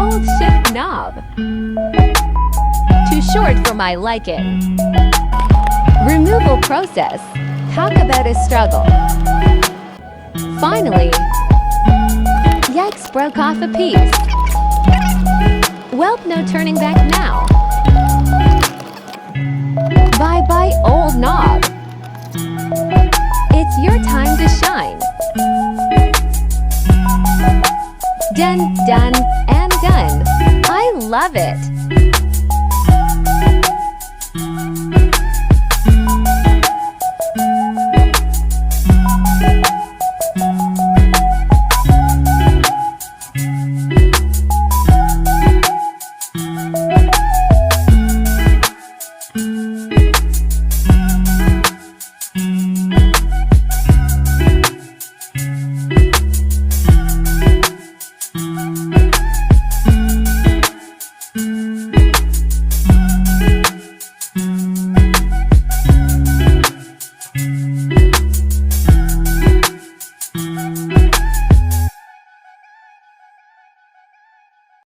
Old shift knob. Too short for my liking. Removal process. Talk about a struggle. Finally, yikes, broke off a piece. Welp, no turning back now. Bye-bye, old knob. It's your time to shine. Done, done, and done. I love it.